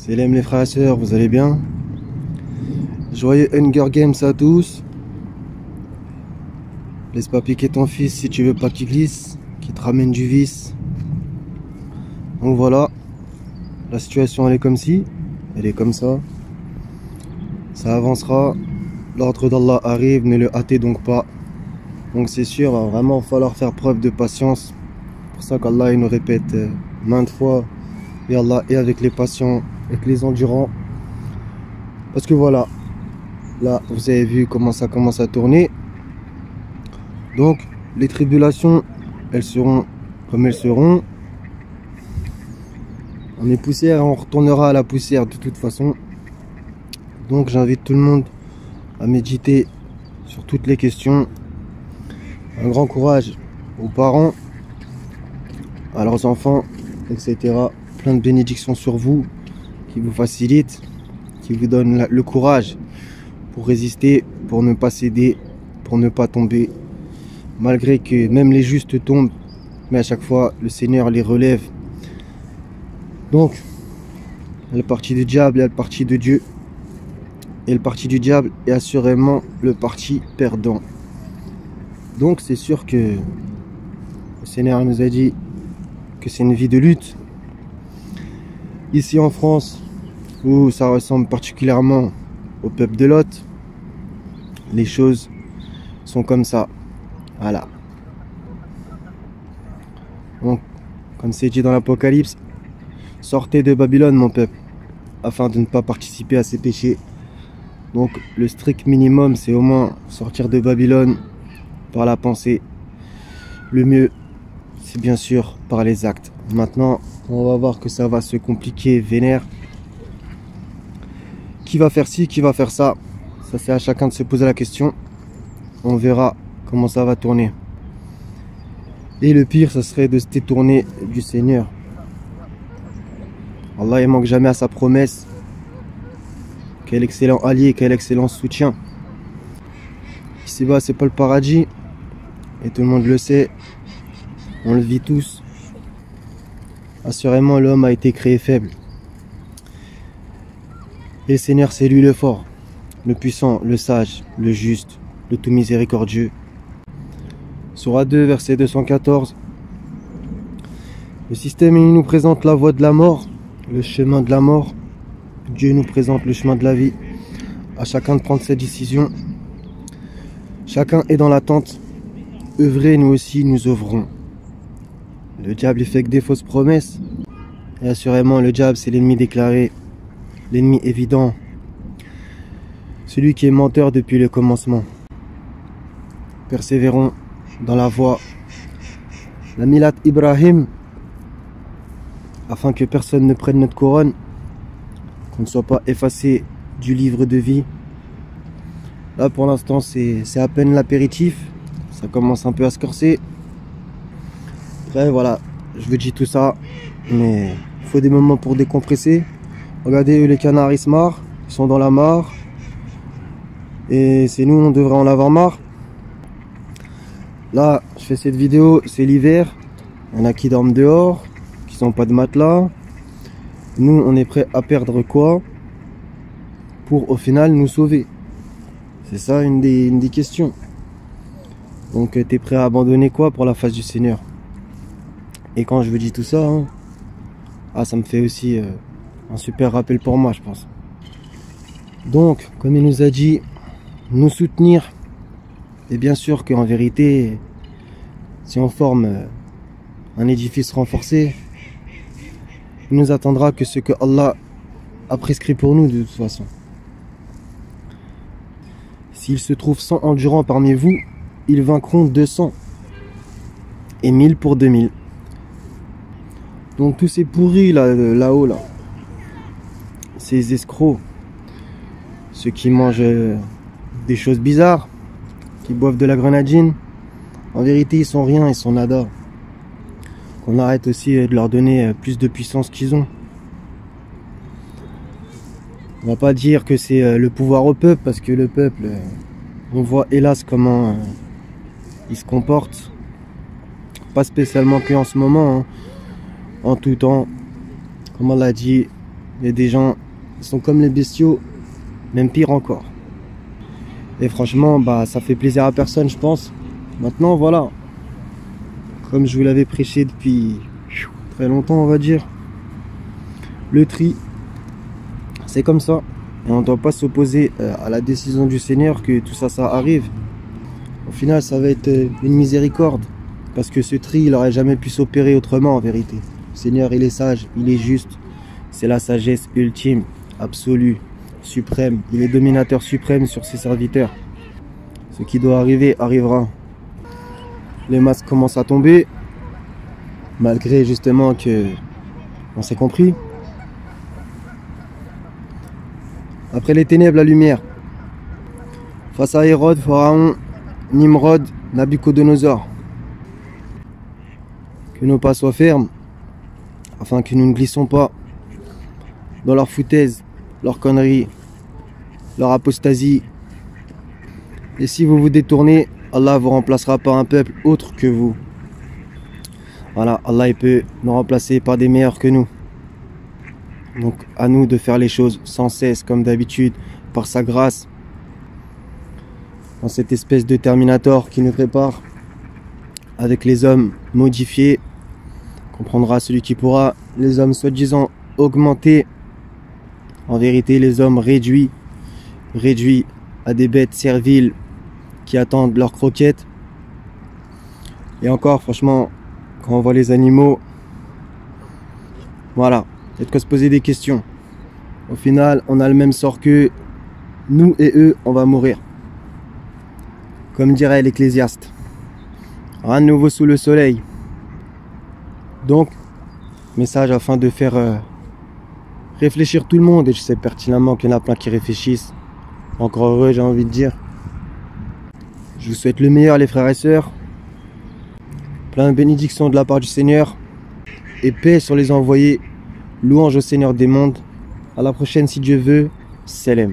Salam les frères et sœurs, vous allez bien? Joyeux Hunger Games à tous. Laisse pas piquer ton fils si tu veux pas qu'il glisse, qu'il te ramène du vice. Donc voilà, la situation elle est comme ci, elle est comme ça. Ça avancera, l'ordre d'Allah arrive, ne le hâtez donc pas. Donc c'est sûr, il va vraiment falloir faire preuve de patience. C'est pour ça qu'Allah il nous répète maintes fois, et Allah est avec les patients, avec les endurants. Parce que voilà, là vous avez vu comment ça commence à tourner. Donc les tribulations, elles seront comme elles seront. On est poussière, on retournera à la poussière de toute façon. Donc j'invite tout le monde à méditer sur toutes les questions. Un grand courage aux parents, à leurs enfants, etc. Plein de bénédictions sur vous qui vous facilitent, qui vous donnent le courage pour résister, pour ne pas céder, pour ne pas tomber. Malgré que même les justes tombent, mais à chaque fois le Seigneur les relève. Donc, il y a le parti du diable, il y a le parti de Dieu. Et le parti du diable est assurément le parti perdant. Donc c'est sûr que le Seigneur nous a dit que c'est une vie de lutte. Ici en France, où ça ressemble particulièrement au peuple de Lot, les choses sont comme ça. Voilà. Donc, comme c'est dit dans l'Apocalypse, sortez de Babylone mon peuple, afin de ne pas participer à ses péchés. Donc le strict minimum, c'est au moins sortir de Babylone par la pensée. Le mieux, c'est bien sûr par les actes. Maintenant, on va voir que ça va se compliquer vénère. Qui va faire ci, qui va faire ça? Ça, c'est à chacun de se poser la question. On verra comment ça va tourner. Et le pire, ce serait de se détourner du Seigneur. Allah, il manque jamais à sa promesse. Quel excellent allié, quel excellent soutien. Ici-bas, c'est pas le paradis. Et tout le monde le sait. On le vit tous. Assurément, l'homme a été créé faible. Et le Seigneur, c'est lui le fort, le puissant, le sage, le juste, le tout miséricordieux. Sourate 2, verset 214. Le système, il nous présente la voie de la mort, le chemin de la mort. Dieu nous présente le chemin de la vie. À chacun de prendre ses décisions. Chacun est dans l'attente. Œuvrez, nous aussi, nous œuvrons. Le diable, il fait que des fausses promesses. Et assurément, le diable, c'est l'ennemi déclaré. L'ennemi évident. Celui qui est menteur depuis le commencement. Persévérons dans la voie. La Milat Ibrahim, afin que personne ne prenne notre couronne, qu'on ne soit pas effacé du livre de vie. Là pour l'instant c'est à peine l'apéritif, ça commence un peu à se corser. Après voilà, je vous dis tout ça, mais il faut des moments pour décompresser. Regardez eux, les canards ils se marrent, ils sont dans la mare. Et c'est nous, on devrait en avoir marre. Là je fais cette vidéo, c'est l'hiver, il y en a qui dorment dehors, qui n'ont pas de matelas. Nous, on est prêt à perdre quoi pour au final nous sauver? C'est ça une des questions. Donc, tu es prêt à abandonner quoi pour la face du Seigneur? Et quand je vous dis tout ça, hein, ça me fait aussi un super rappel pour moi, je pense. Donc, comme il nous a dit, nous soutenir. Et bien sûr qu'en vérité, si on forme un édifice renforcé, il nous attendra que ce que Allah a prescrit pour nous de toute façon. S'il se trouve 100 endurants parmi vous, ils vaincront 200 et 1000 pour 2000. Donc tous ces pourris là-haut, là, ces escrocs, ceux qui mangent des choses bizarres, qui boivent de la grenadine, en vérité ils sont rien, ils sont nada. On arrête aussi de leur donner plus de puissance qu'ils ont. On va pas dire que c'est le pouvoir au peuple, parce que le peuple, on voit hélas comment il se comporte. Pas spécialement qu'en ce moment, hein. En tout temps, comme on l'a dit, Il y a des gens qui sont comme les bestiaux, même pire encore. Et franchement, bah, ça fait plaisir à personne, je pense. Maintenant, voilà. Comme je vous l'avais prêché depuis très longtemps, on va dire. Le tri, c'est comme ça. Et on ne doit pas s'opposer à la décision du Seigneur que tout ça, ça arrive. Au final, ça va être une miséricorde. Parce que ce tri, il n'aurait jamais pu s'opérer autrement, en vérité. Le Seigneur, il est sage, il est juste. C'est la sagesse ultime, absolue, suprême. Il est dominateur suprême sur ses serviteurs. Ce qui doit arriver, arrivera. Les masques commencent à tomber. Malgré justement que on s'est compris. Après les ténèbres, la lumière. Face à Hérode, Pharaon, Nimrod, Nabucodonosor. Que nos pas soient fermes, afin que nous ne glissons pas dans leur foutaise, leur connerie, leur apostasie. Et si vous vous détournez, Allah vous remplacera par un peuple autre que vous. Voilà, Allah il peut nous remplacer par des meilleurs que nous. Donc à nous de faire les choses sans cesse, comme d'habitude, par sa grâce. Dans cette espèce de Terminator qui nous prépare, avec les hommes modifiés, comprendra celui qui pourra, les hommes soi-disant augmentés, en vérité les hommes réduits à des bêtes serviles qui attendent leurs croquettes. Et encore, franchement, quand on voit les animaux, voilà, il y a de quoi se poser des questions. Au final, on a le même sort qu'eux, nous et eux, on va mourir. Comme dirait l'Ecclésiaste, rien de nouveau sous le soleil. Donc, message afin de faire réfléchir tout le monde, et je sais pertinemment qu'il y en a plein qui réfléchissent. Encore heureux, j'ai envie de dire. Je vous souhaite le meilleur, les frères et sœurs. Plein de bénédictions de la part du Seigneur. Et paix sur les envoyés. Louange au Seigneur des mondes. À la prochaine si Dieu veut. Salam.